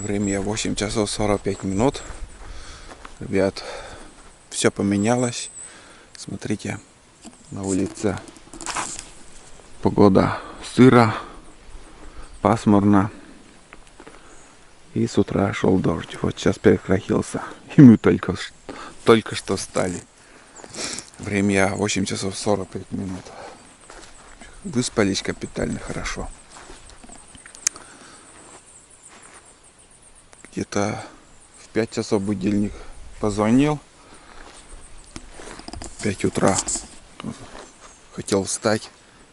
Время 8 часов 45 минут. Ребят, все поменялось. Смотрите, на улице погода сыро, пасмурно. И с утра шел дождь. Вот сейчас прекратился. И мы только что встали. Время 8 часов 45 минут. Выспались капитально хорошо. Где-то в 5 часов будильник позвонил. 5 утра. Хотел встать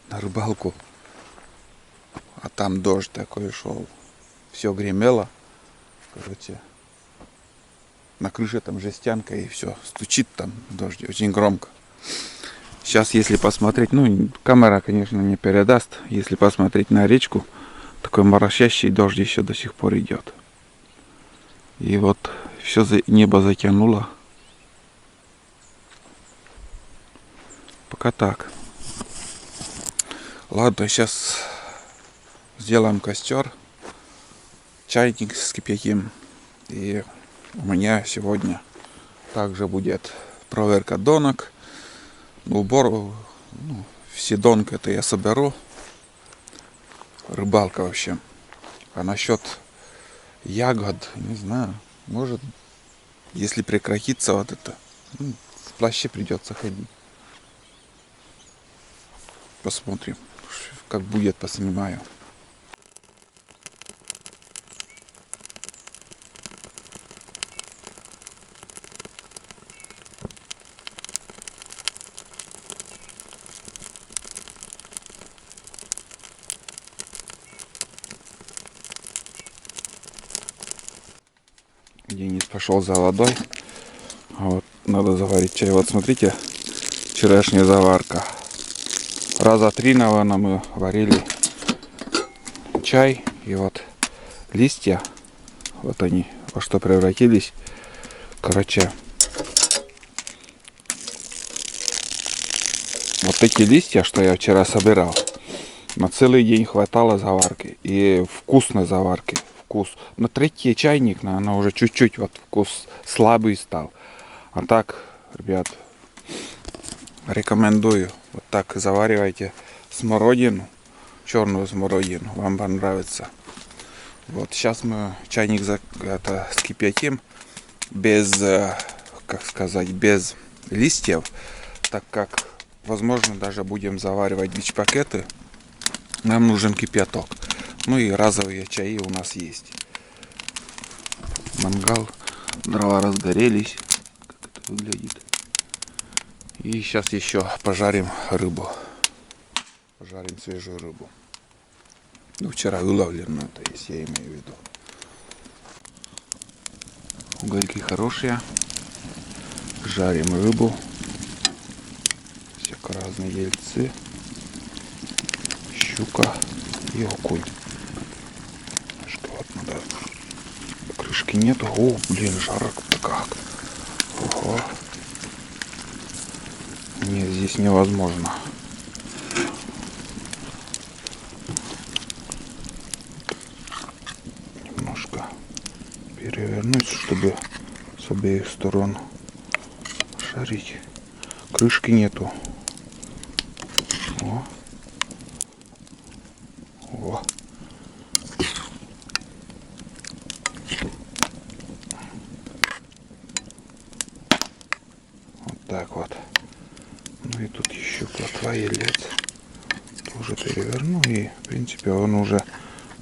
на рыбалку. А там дождь такой шел. Все гремело. Короче, на крыше там жестянка и все. Стучит там дождь очень громко. Сейчас, если посмотреть, камера, конечно, не передаст. Если посмотреть на речку, такой моросящий дождь еще до сих пор идет. И вот все небо затянуло. Пока так. Ладно, сейчас сделаем костер. Чайник вскипятим. И у меня сегодня также будет проверка донок. Убор. Все донки это я соберу. Рыбалка вообще. А насчет ягод, не знаю, может, если прекратится вот это, в плаще придется ходить. Посмотрим, как будет, поснимаю. Денис пошел за водой. А вот надо заварить чай. Вот смотрите, вчерашняя заварка. Раза 3, наверное, мы варили чай. И вот листья, вот они во что превратились. Короче, вот эти листья, что я вчера собирал, на целый день хватало заварки. И вкусной заварки. На третий чайник, наверное, уже чуть-чуть вот вкус слабый стал. А так, ребят, рекомендую. Вот так заваривайте смородину, черную смородину. Вам понравится. Вот сейчас мы чайник вскипятим без, как сказать, без листьев, так как, возможно, даже будем заваривать бич-пакеты. Нам нужен кипяток. Ну и разовые чаи у нас есть. Мангал, дрова разгорелись. Как это выглядит. И сейчас еще пожарим рыбу. Пожарим свежую рыбу. Вчера выловлено, это есть, я имею в виду. Угольки хорошие. Жарим рыбу. Всяко разные ельцы. Щука и окунь. Вот надо. Крышки нету. О, блин, жарко-то как. Ого. Нет, здесь невозможно. Немножко перевернуть, чтобы с обеих сторон шарить. Крышки нету. О. О. Вот так вот. Ну и тут еще плотва елец. Тоже переверну. И в принципе он уже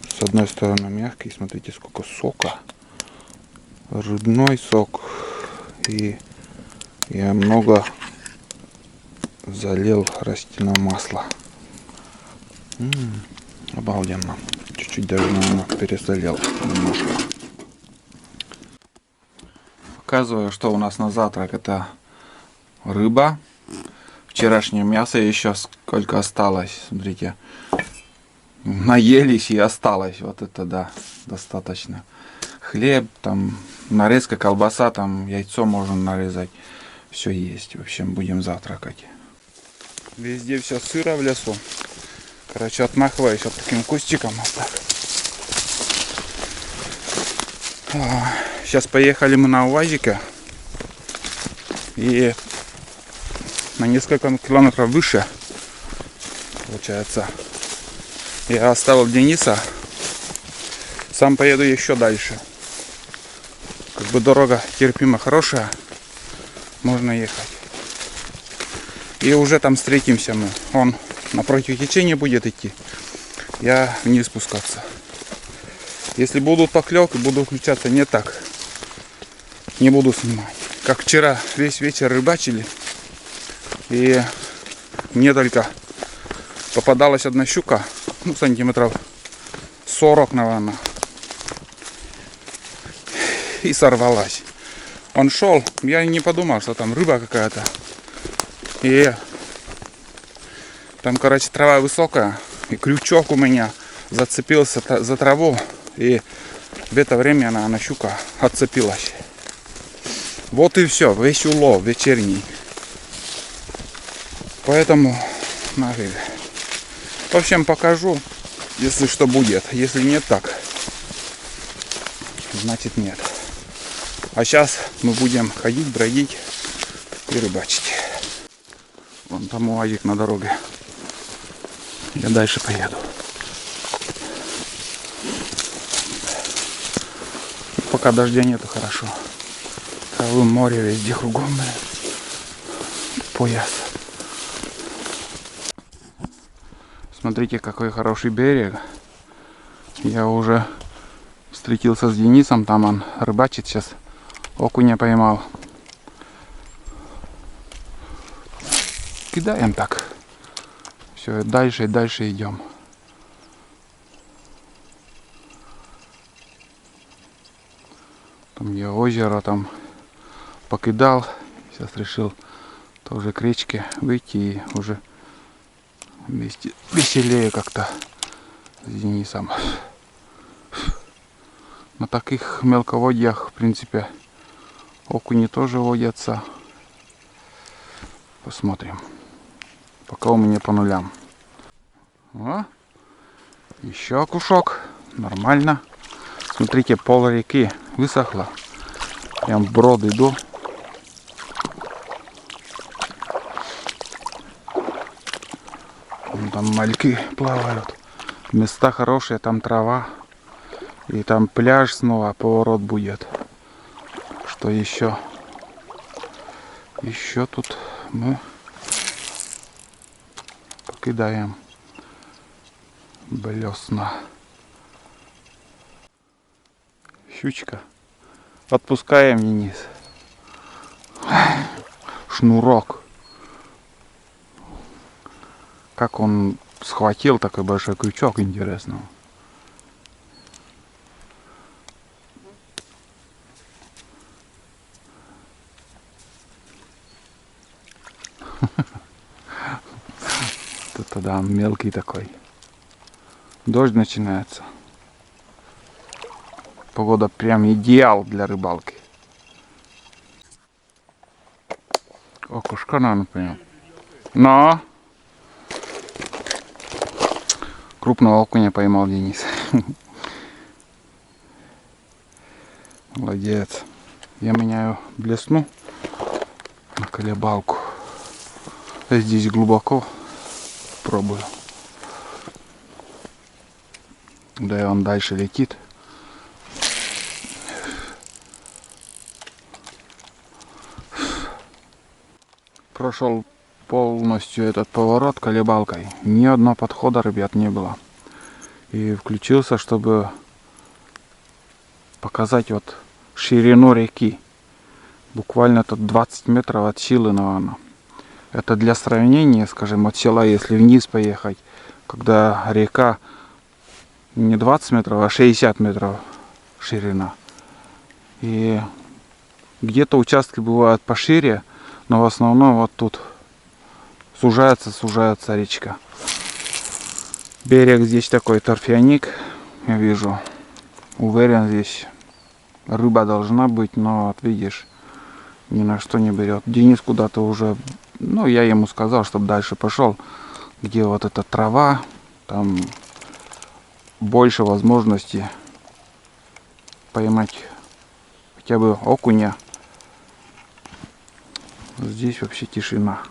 с одной стороны мягкий. Смотрите, сколько сока. Рыбной сок. И я много залил растительного масла. Обалденно. Чуть-чуть даже, наверное, пересолил немножко. Показываю, что у нас на завтрак. Это рыба. Вчерашнее мясо еще сколько осталось. Смотрите. Наелись и осталось. Вот это да, достаточно. Хлеб, там нарезка, колбаса, там яйцо можно нарезать. Все есть. В общем, будем завтракать. Везде все сыро в лесу. Короче, отмахиваюсь вот таким кустиком. Вот так. Сейчас поехали мы на УАЗике. И на несколько километров выше, получается, я оставил Дениса. Сам поеду еще дальше. Как бы дорога терпимо хорошая. Можно ехать. И уже там встретимся мы. Он напротив течения будет идти. Я вниз спускаться. Если будут поклевки, буду включаться не так. Не буду снимать. Как вчера весь вечер рыбачили. И мне только попадалась одна щука. Ну, сантиметров 40, наверное. И сорвалась. Он шел. Я не подумал, что там рыба какая-то. И там, короче, трава высокая. И крючок у меня зацепился за траву. И в это время она щука отцепилась. Вот и все. Весь улов вечерний. Поэтому нафиг. В общем, покажу, если что будет. Если нет, так. Значит нет. А сейчас мы будем ходить, бродить и рыбачить. Вон там УАЗик на дороге. Я дальше поеду. Пока дождя нету, хорошо. Травы, море везде кругом. Пояс. Смотрите, какой хороший берег. Я уже встретился с Денисом. Там он рыбачит сейчас. Окуня поймал. Кидаем так. Все, дальше и дальше идем. Там я озеро там покидал. Сейчас решил тоже к речке выйти и уже вместе веселее как-то с Денисом. На таких мелководьях, в принципе, окуни тоже водятся. Посмотрим. Пока у меня по нулям. О, еще окушок. Нормально. Смотрите, пол реки высохло. Прям в брод иду. Вон там мальки плавают. Места хорошие, там трава. И там пляж снова, поворот будет. Что еще? Еще тут мы покидаем блесна. Щучка. Отпускаем вниз. Шнурок. Как он схватил такой большой крючок, интересно. Тут тогда мелкий такой. Дождь начинается. Погода прям идеал для рыбалки. Окушка, наверное, понял. Но крупного окуня поймал Денис. Молодец. Я меняю блесну на колебалку. Здесь глубоко. Пробую. Да и он дальше летит. Прошел полностью этот поворот колебалкой. Ни одного подхода, ребят, не было. И включился, чтобы показать вот ширину реки. Буквально тут 20 метров от силы, наверное. Это для сравнения, скажем, от села, если вниз поехать, когда река не 20 метров, а 60 метров ширина. И где-то участки бывают пошире, но в основном вот тут сужается речка. Берег здесь такой торфяник, я вижу. Уверен, здесь рыба должна быть, но вот видишь, ни на что не берет. Денис куда-то уже, ну я ему сказал, чтобы дальше пошел, где вот эта трава, там больше возможности поймать хотя бы окуня. Здесь вообще тишина.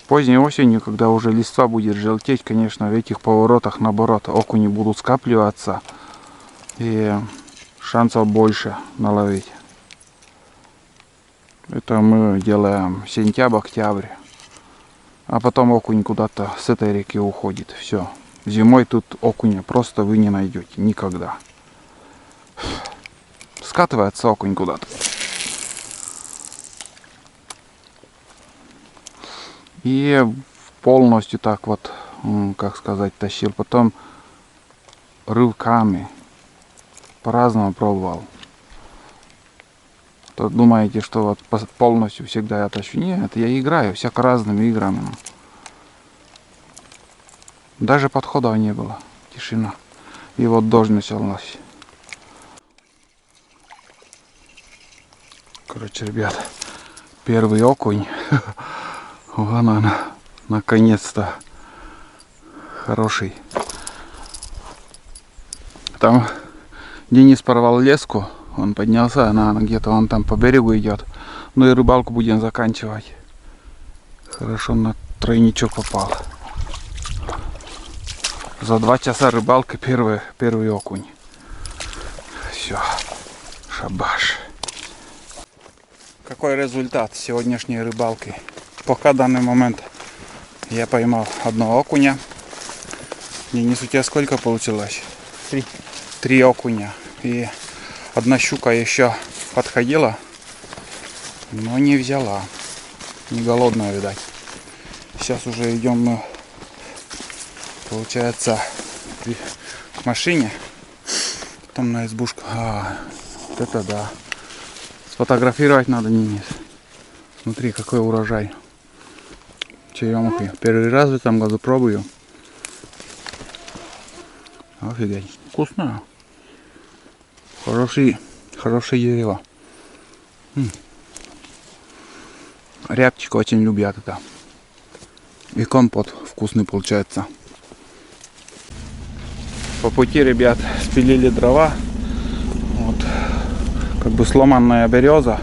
Поздней осенью, когда уже листва будет желтеть, конечно, в этих поворотах, наоборот, окуни будут скапливаться. И шансов больше наловить. Это мы делаем сентябрь-октябрь. А потом окунь куда-то с этой реки уходит. Все. Зимой тут окуня просто вы не найдете. Никогда. Скатывается окунь куда-то. И полностью так вот, как сказать, тащил. Потом рывками. По-разному пробовал. То думаете, что вот полностью всегда я тащу. Нет, я играю всяко разными играми. Даже подходов не было. Тишина. И вот дождь начался. Короче, ребят, первый окунь. Вон он, наконец-то. Хороший. Там Денис порвал леску. Он поднялся, она где-то он там по берегу идет. Ну и рыбалку будем заканчивать. Хорошо, на тройничок попал. За 2 часа рыбалка первый окунь. Все, шабаш. Какой результат сегодняшней рыбалки? Пока данный момент я поймал одного окуня. Денис, у тебя сколько получилось? 3 окуня. И одна щука еще подходила, но не взяла. Не голодная, видать. Сейчас уже идем мы, получается, к машине. Там на избушку. Вот это да. Сфотографировать надо, Денис. Смотри, какой урожай. Черемухи. Первый раз в этом году пробую. Офигеть. Вкусно. Хорошие дерева. Рябчик очень любят это. И компот вкусный получается. По пути, ребят, спилили дрова. Вот. Как бы сломанная береза.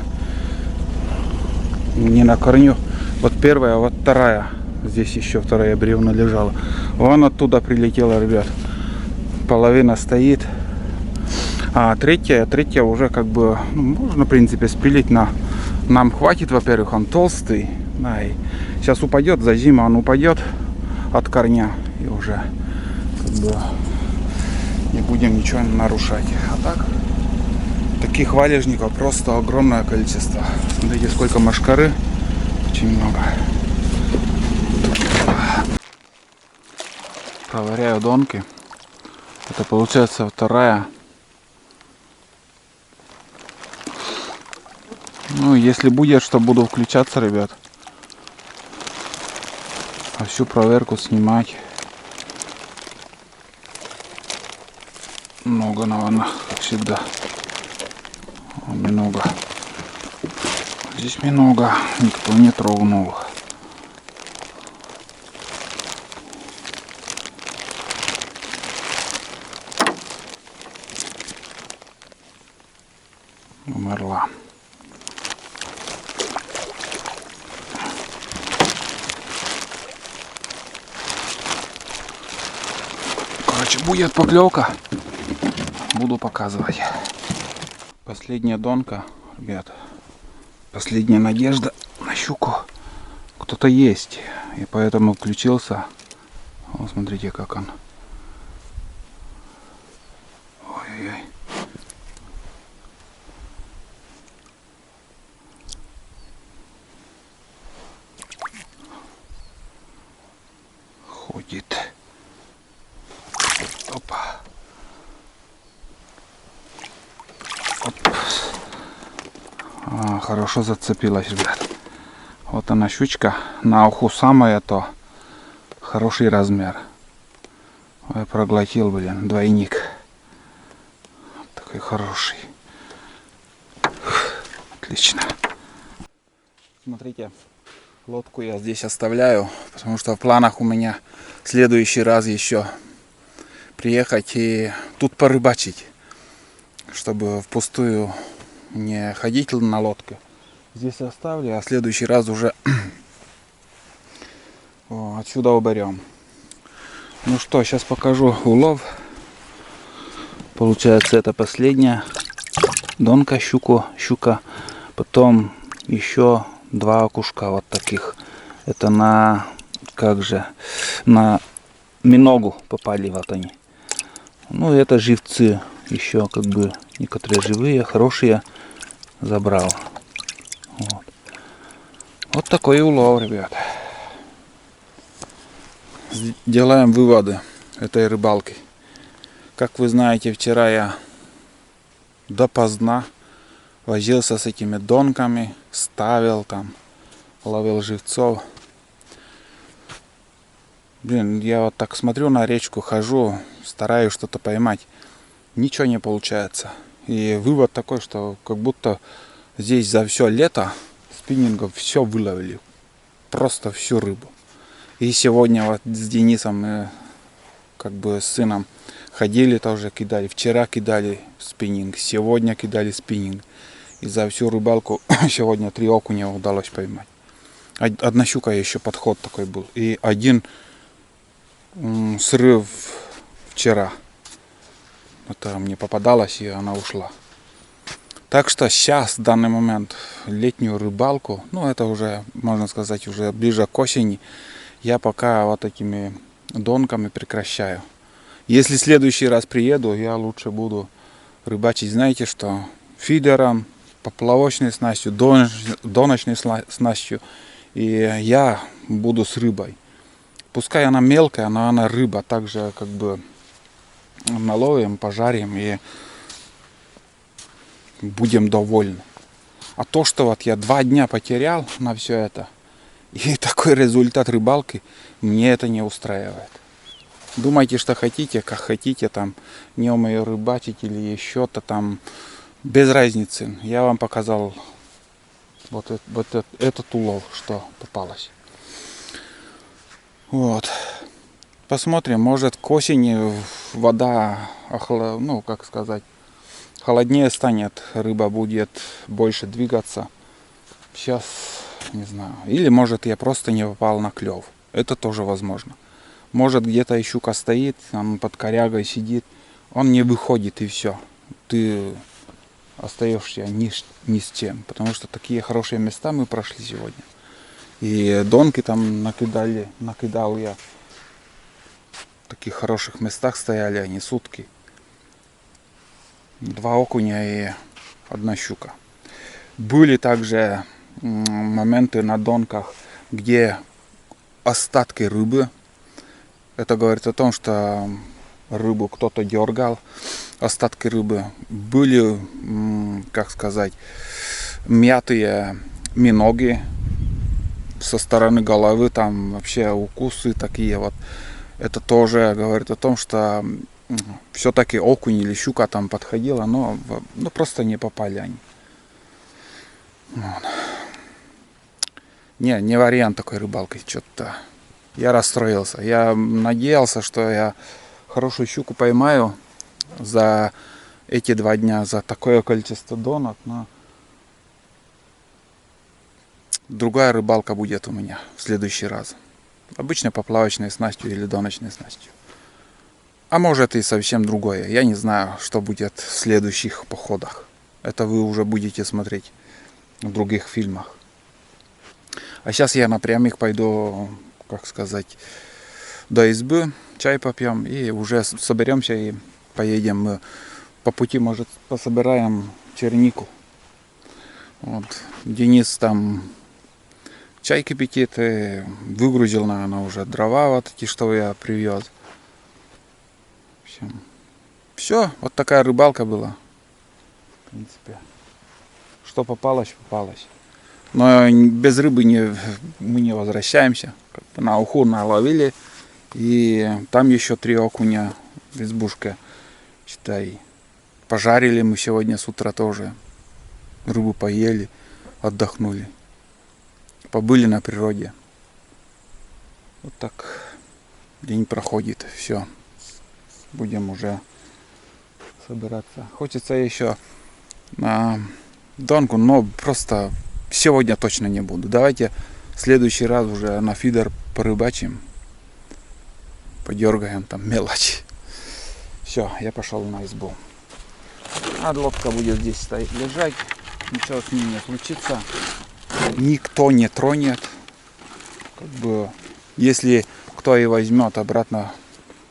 Не на корню. Вот первая, вот вторая. Здесь еще вторая бревна лежала. Вон оттуда прилетела, ребят. Половина стоит. А третья уже как бы, можно в принципе спилить нам хватит, во-первых, он толстый. Да, и сейчас упадет, за зиму он упадет от корня. И уже как бы не будем ничего нарушать. А так, таких валежников просто огромное количество. Смотрите, сколько мошкары. Очень много. Проверяю донки. Это получается вторая. Ну, если будет, что буду включаться, ребят. А всю проверку снимать. Много, наверное, как всегда. Много. Здесь много. Никто не трогнул. Умерла. Короче, будет поклевка. Буду показывать. Последняя донка, ребят. Последняя надежда на щуку. Кто-то есть. И поэтому включился. Вот смотрите, как он. Ой-ой-ой. Ходит. Опа. Оп. Хорошо зацепилась, ребят. Вот она щучка. На уху самое то. Хороший размер. Ой, проглотил, блин, двойник. Такой хороший. Отлично. Смотрите, лодку я здесь оставляю, потому что в планах у меня в следующий раз еще приехать и тут порыбачить, чтобы впустую не ходить на лодке. Здесь оставлю, а в следующий раз уже отсюда уберем. Ну что, сейчас покажу улов. Получается, это последняя донка, щука. Потом еще 2 окушка вот таких. Это на, на миногу попали вот они. Ну, это живцы. Еще как бы некоторые живые, хорошие забрал. Вот такой улов, ребят. Делаем выводы этой рыбалки. Как вы знаете, вчера я допоздна возился с этими донками, ставил там, ловил живцов. Блин, я вот так смотрю на речку, хожу, стараюсь что-то поймать. Ничего не получается. И вывод такой, что как будто здесь за все лето спиннингов все выловили. Просто всю рыбу. И сегодня вот с Денисом мы как бы с сыном ходили тоже, кидали. Вчера кидали спиннинг, сегодня кидали спиннинг. И за всю рыбалку сегодня 3 окуня удалось поймать. Одна щука еще подход такой был. И один срыв вчера. Это мне попадалось, и она ушла. Так что сейчас, в данный момент, летнюю рыбалку, ну это уже, можно сказать, уже ближе к осени, я пока вот такими донками прекращаю. Если в следующий раз приеду, я лучше буду рыбачить, знаете что, фидером, поплавочной снастью, доночной снастью. И я буду с рыбой. Пускай она мелкая, но она рыба. Также как бы наловим, пожарим и будем довольны. А то, что вот я 2 дня потерял на все это, и такой результат рыбалки, мне это не устраивает. Думайте, что хотите, как хотите, там, не умею рыбачить или еще-то там, без разницы. Я вам показал вот этот улов, что попалось. Вот. Посмотрим, может к осени вода, ну как сказать, холоднее станет, рыба будет больше двигаться. Сейчас не знаю. Или может я просто не попал на клев. Это тоже возможно. Может где-то и щука стоит, он под корягой сидит, он не выходит и все. Ты остаешься ни с чем. Потому что такие хорошие места мы прошли сегодня. И донки там накидал я. В таких хороших местах стояли они сутки. 2 окуня и 1 щука. Были также моменты на донках, где остатки рыбы. Это говорит о том, что рыбу кто-то дергал. Остатки рыбы. Были, как сказать, мятые миноги со стороны головы. Там вообще укусы такие вот. Это тоже говорит о том, что все-таки окунь или щука там подходила, но просто не попали они. Вот. Не вариант такой рыбалки. Что-то я расстроился. Я надеялся, что я хорошую щуку поймаю за эти 2 дня, за такое количество донок, но другая рыбалка будет у меня в следующий раз. Обычно поплавочной снастью или доночной снастью. А может и совсем другое. Я не знаю, что будет в следующих походах. Это вы уже будете смотреть в других фильмах. А сейчас я напрямик пойду, как сказать, до избы, чай попьем и уже соберемся и поедем. Мы по пути, может, пособираем чернику. Вот. Денис там чай кипятит, и выгрузил, наверное, уже дрова вот эти, что я привез. Все, вот такая рыбалка была. В принципе, что попалось, попалось. Но без рыбы мы не возвращаемся. На уху наловили. И там еще 3 окуня в избушке. Считай, пожарили мы сегодня с утра тоже. Рыбу поели, отдохнули. Побыли на природе. Вот так день проходит. Все. Будем уже собираться. Хочется еще донку, но просто сегодня точно не буду. Давайте в следующий раз уже на фидер порыбачим. Подергаем там мелочь. Все, я пошел на избу. А лодка будет здесь стоять, лежать. Ничего с ней не случится. Никто не тронет. Как бы, если кто и возьмет обратно,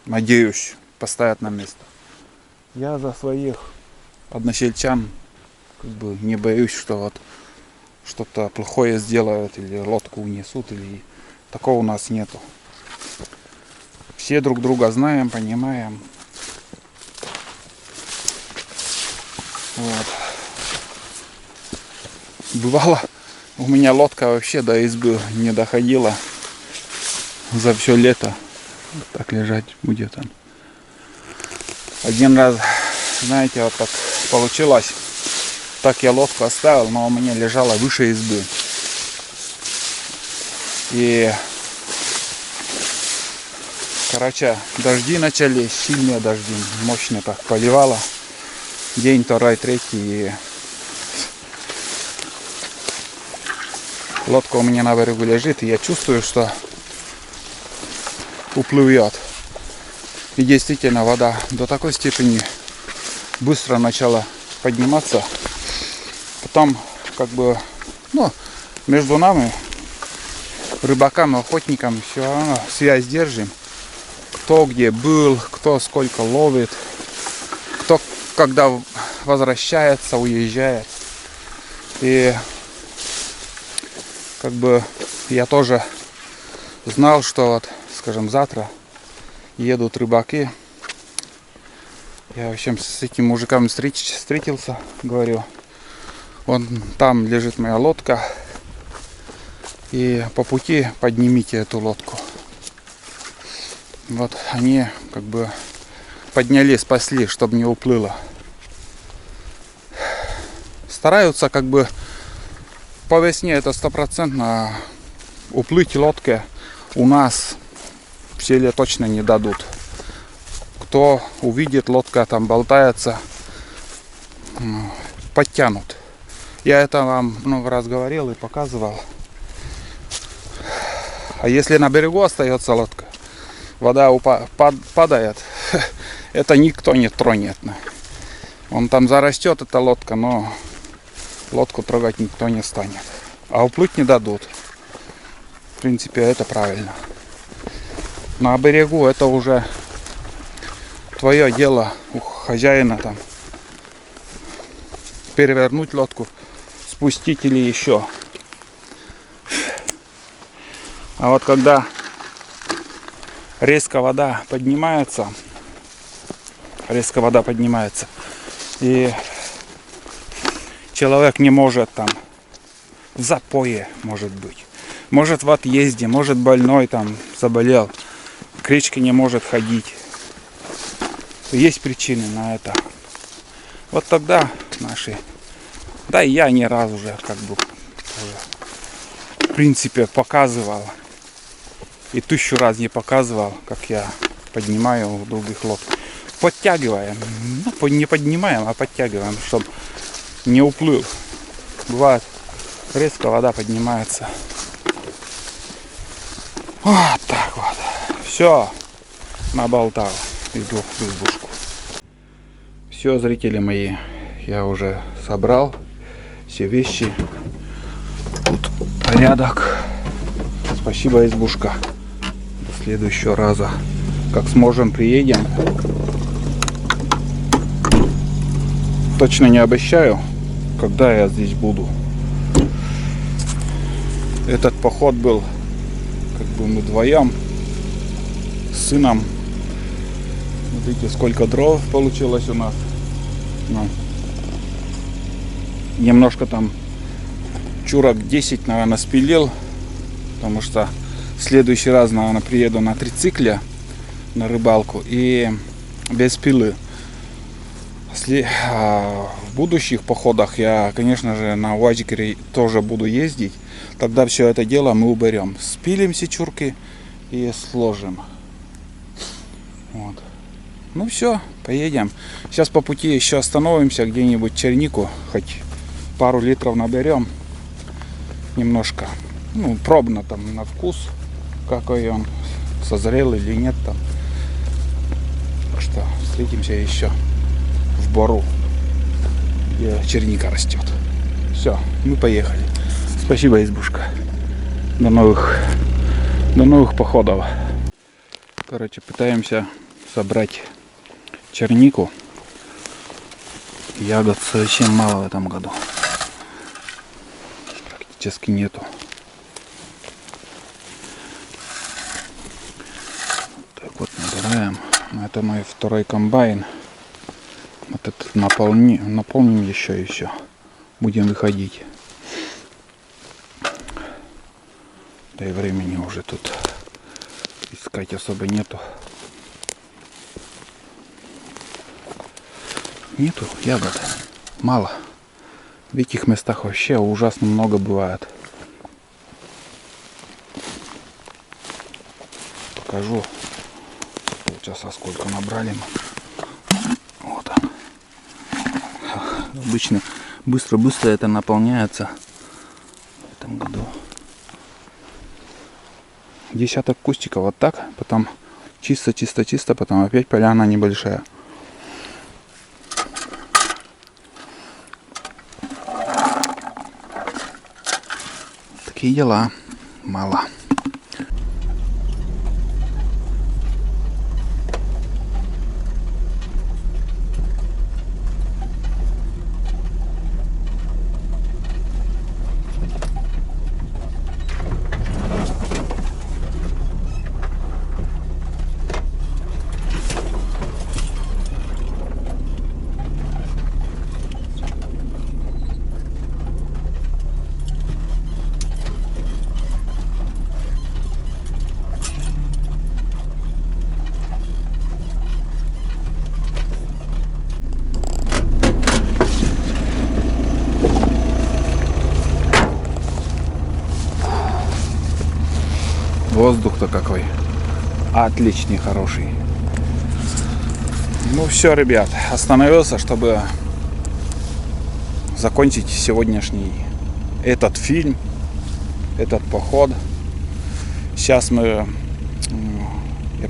надеюсь, поставят на место. Я за своих односельчан как бы не боюсь, что вот что-то плохое сделают или лодку унесут, или такого у нас нету. Все друг друга знаем, понимаем. Вот. Бывало, у меня лодка вообще до избы не доходила за все лето. Вот так лежать будет он. Один раз, знаете, вот так получилось. Так я лодку оставил, но у меня лежала выше избы. И, короче, дожди начались, сильные дожди, мощно так поливало. День, второй, третий. И лодка у меня на берегу лежит, и я чувствую, что уплывет. И действительно вода до такой степени быстро начала подниматься. Потом, как бы, ну, между нами, рыбаками, охотниками, все равно связь держим. Кто где был, кто сколько ловит, кто когда возвращается, уезжает. И как бы я тоже знал, что вот, скажем, завтра едут рыбаки. Я, в общем, с этим мужиком встретился, говорю, вон там лежит моя лодка, и по пути поднимите эту лодку. Вот они как бы подняли, спасли, чтобы не уплыло. Стараются как бы по весне это 100%, уплыть лодке у нас в селе точно не дадут. Кто увидит, лодка там болтается, подтянут. Я это вам много раз говорил и показывал. А если на берегу остается лодка, вода падает, это никто не тронет. Он там зарастет, эта лодка, но лодку трогать никто не станет. А уплыть не дадут. В принципе, это правильно. На берегу это уже твое дело, у хозяина там перевернуть лодку, спустить или еще. А вот когда резко вода поднимается, и человек не может там в запое, может быть, может в отъезде, может больной там заболел, к речке не может ходить. Есть причины на это. Вот тогда наши, да и я не раз уже как бы уже, в принципе, показывал. И 1000 раз не показывал, как я поднимаю у других лодок. Подтягиваем. Ну, не поднимаем, а подтягиваем, чтобы не уплыл. Бывает, резко вода поднимается. Вот так вот. Все, наболтал. Иду в избушку. Все, зрители мои, я уже собрал все вещи. Тут порядок. Спасибо, избушка. До следующего раза. Как сможем, приедем. Точно не обещаю, когда я здесь буду. Этот поход был как бы мы вдвоем с сыном. Смотрите, сколько дров получилось у нас. Ну, немножко там чурок 10, наверное, спилил. Потому что в следующий раз, наверное, приеду на трицикле на рыбалку и без пилы. В будущих походах я, конечно же, на УАЗике тоже буду ездить. Тогда все это дело мы уберем. Спилим все чурки и сложим. Вот. Ну все, поедем. Сейчас по пути еще остановимся где-нибудь чернику хоть пару литров наберем. Немножко, ну, пробно там на вкус, какой он, созрел или нет там. Так что встретимся еще в бору, где черника растет. Все, мы поехали. Спасибо, избушка. До новых походов. Короче, пытаемся собрать чернику. Ягод совсем мало в этом году. Практически нету. Так вот набираем. Это мой второй комбайн. Вот этот наполним еще и все. Будем выходить. Да и времени уже тут искать особо нету. Нету ягод. Мало. В этих местах вообще ужасно много бывает. Покажу. Полчаса сколько набрали мы. Вот он. Обычно быстро это наполняется. В этом году. Десяток кустиков вот так. Потом чисто, потом опять поляна небольшая. Такие дела. Мало. Воздух-то какой. Отличный, хороший. Ну все, ребят, остановился, чтобы закончить сегодняшний этот фильм, этот поход. Сейчас я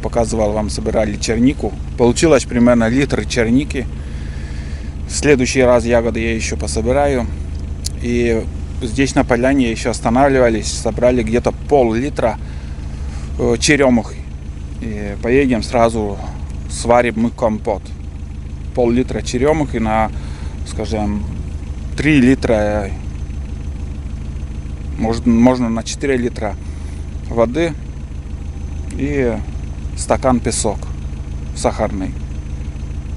показывал вам, собирали чернику. Получилось примерно литр черники. В следующий раз ягоды я еще пособираю. И здесь на поляне еще останавливались, собрали где-то пол-литра черемухи. И поедем сразу сварим мы компот. Пол-литра черемухи на, скажем, 3 литра, можно на 4 литра воды и стакан песок сахарный.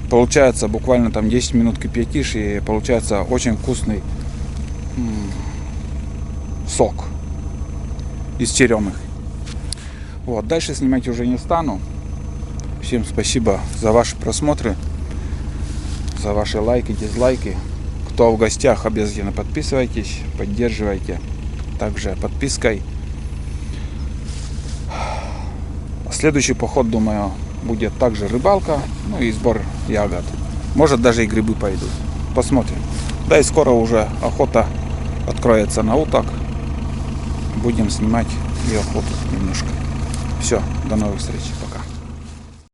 Получается буквально там 10 минут кипятишь, и получается очень вкусный сок из черемухи. Вот, дальше снимать уже не стану. Всем спасибо за ваши просмотры, за ваши лайки, дизлайки. Кто в гостях, обязательно подписывайтесь, поддерживайте также подпиской. Следующий поход, думаю, будет также рыбалка, ну и сбор ягод. Может, даже и грибы пойдут. Посмотрим. Да и скоро уже охота откроется на уток. Будем снимать и охоту немножко. Все, до новых встреч.